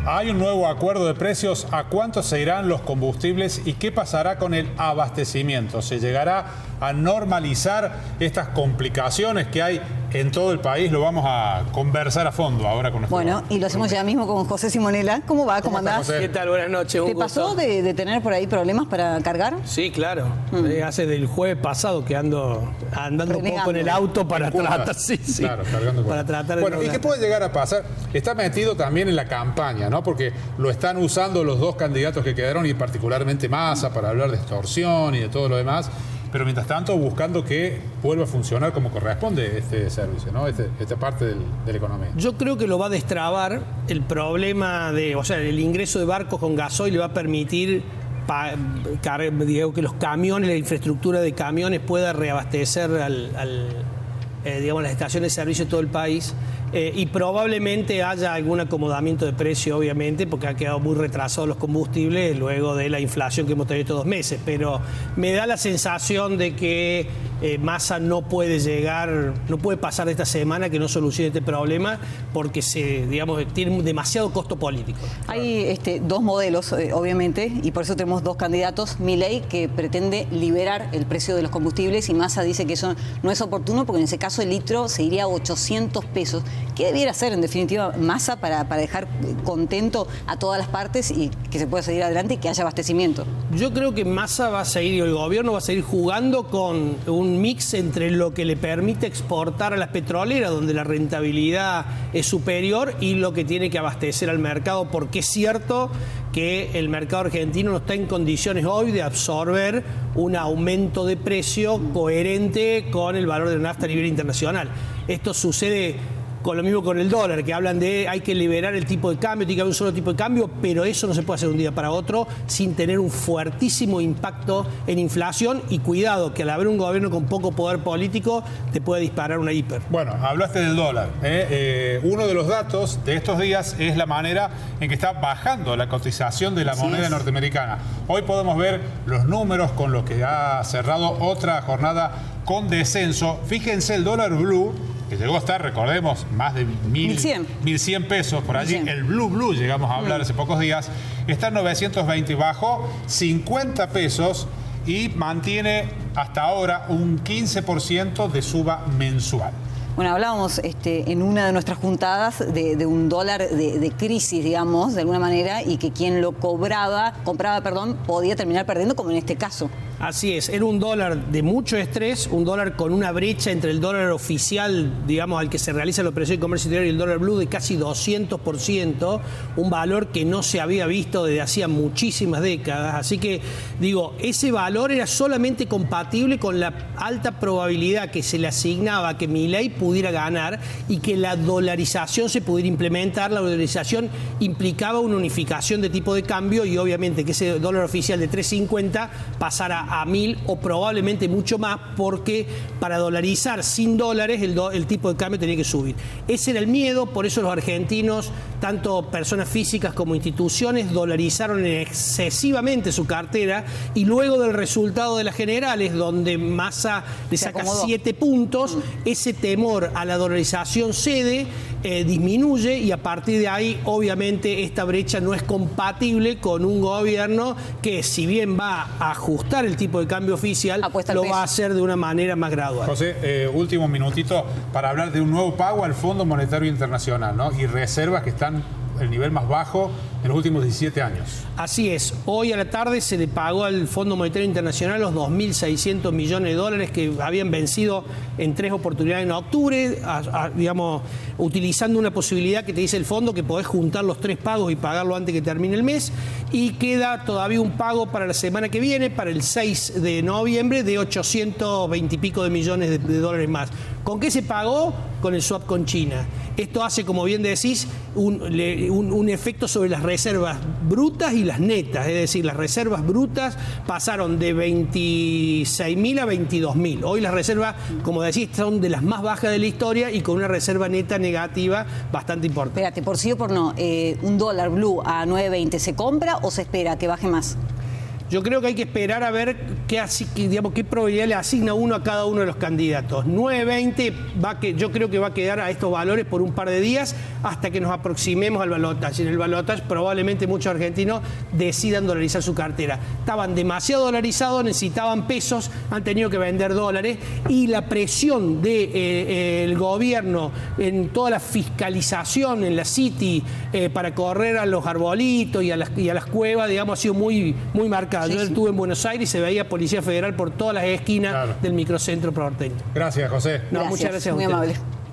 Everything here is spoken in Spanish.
Hay un nuevo acuerdo de precios. ¿A cuánto se irán los combustibles y qué pasará con el abastecimiento? ¿Se llegará a normalizar estas complicaciones que hay en todo el país? Lo vamos a conversar a fondo ahora con nuestro... Bueno, y lo hacemos ya mismo con José Simonella. ¿Cómo va? ¿Cómo andás? ¿Qué tal? Buenas noches. ¿Te pasó de tener por ahí problemas para cargar? Sí, claro. Hace del jueves pasado que ando andando un poco en el auto para tratar... Sí, sí. Claro, cargando para tratar de... Bueno, ¿y qué puede llegar a pasar? Está metido también en la campaña, ¿no? Porque lo están usando los dos candidatos que quedaron y particularmente Massa para hablar de extorsión y de todo lo demás. Pero mientras tanto buscando que vuelva a funcionar como corresponde este servicio, ¿no? Esta parte de la economía. Yo creo que lo va a destrabar el problema de, o sea, el ingreso de barcos con gasoil le va a permitir que los camiones, la infraestructura de camiones pueda reabastecer digamos, las estaciones de servicio de todo el país. Y probablemente haya algún acomodamiento de precio, obviamente, porque ha quedado muy retrasados los combustibles luego de la inflación que hemos tenido estos 2 meses. Pero me da la sensación de que Massa no puede pasar de esta semana que no solucione este problema, porque tiene demasiado costo político. Hay dos modelos, obviamente, y por eso tenemos dos candidatos. Milei, que pretende liberar el precio de los combustibles, y Massa dice que eso no es oportuno, porque en ese caso el litro se iría a 800 pesos. ¿Qué debiera hacer, en definitiva, Massa para dejar contento a todas las partes y que se pueda seguir adelante y que haya abastecimiento? Yo creo que Massa va a seguir, el gobierno va a seguir jugando con un mix entre lo que le permite exportar a las petroleras, donde la rentabilidad es superior, y lo que tiene que abastecer al mercado, porque es cierto que el mercado argentino no está en condiciones hoy de absorber un aumento de precio coherente con el valor de la nafta a nivel internacional. Esto sucede con lo mismo con el dólar, que hablan de hay que liberar el tipo de cambio, tiene que haber un solo tipo de cambio, pero eso no se puede hacer de un día para otro sin tener un fuertísimo impacto en inflación, y cuidado, que al haber un gobierno con poco poder político te puede disparar una hiper. Bueno, hablaste del dólar. Uno de los datos de estos días es la manera en que está bajando la cotización de la moneda norteamericana. Hoy podemos ver los números con los que ha cerrado otra jornada con descenso. Fíjense el dólar blue, que llegó a estar, recordemos, más de 1.100 pesos por allí. 1.100. El blue, llegamos a hablar hace pocos días, está en 920, bajó 50 pesos y mantiene hasta ahora un 15% de suba mensual. Bueno, hablábamos en una de nuestras juntadas de un dólar de crisis, digamos, de alguna manera, y que quien lo compraba, podía terminar perdiendo, como en este caso. Así es, era un dólar de mucho estrés, un dólar con una brecha entre el dólar oficial, digamos, al que se realiza la operación de comercio interior, y el dólar blue de casi 200%, un valor que no se había visto desde hacía muchísimas décadas. Así que, digo, ese valor era solamente compatible con la alta probabilidad que se le asignaba a que Milei pudiera ganar y que la dolarización se pudiera implementar. La dolarización implicaba una unificación de tipo de cambio, y obviamente que ese dólar oficial de 3.50 pasara a 1.000 o probablemente mucho más, porque para dolarizar sin dólares el tipo de cambio tenía que subir. Ese era el miedo, por eso los argentinos, tanto personas físicas como instituciones, dolarizaron excesivamente su cartera, y luego del resultado de las generales, donde Massa le saca 7 puntos, ese temor a la dolarización cede, disminuye, y a partir de ahí obviamente esta brecha no es compatible con un gobierno que, si bien va a ajustar el tipo de cambio oficial, lo va a hacer de una manera más gradual. José, último minutito para hablar de un nuevo pago al Fondo Monetario Internacional, ¿no? Y reservas que están el nivel más bajo en los últimos 17 años. Así es. Hoy a la tarde se le pagó al Fondo Monetario Internacional los 2.600 millones de dólares que habían vencido en 3 oportunidades en octubre, digamos, utilizando una posibilidad que te dice el fondo, que podés juntar los 3 pagos y pagarlo antes que termine el mes. Y queda todavía un pago para la semana que viene, para el 6 de noviembre, de 820 y pico de millones de dólares más. ¿Con qué se pagó? Con el swap con China. Esto hace, como bien decís, un efecto sobre las reservas brutas y las netas. Es decir, las reservas brutas pasaron de 26.000 a 22.000. Hoy las reservas, como decís, son de las más bajas de la historia, y con una reserva neta negativa bastante importante. Espérate, por sí o por no, un dólar blue a 9.20, ¿se compra o se espera que baje más? Yo creo que hay que esperar a ver qué probabilidad le asigna uno a cada uno de los candidatos. 9.20 yo creo que va a quedar a estos valores por un par de días hasta que nos aproximemos al balotaje. En el balotaje probablemente muchos argentinos decidan dolarizar su cartera. Estaban demasiado dolarizados, necesitaban pesos, han tenido que vender dólares y la presión del gobierno en toda la fiscalización en la City para correr a los arbolitos y a las cuevas, digamos, ha sido muy marcada. Yo estuve en Buenos Aires y se veía Policía Federal por todas las esquinas del microcentro porteño. Gracias, José. No, muchas gracias a muy ustedes. amable.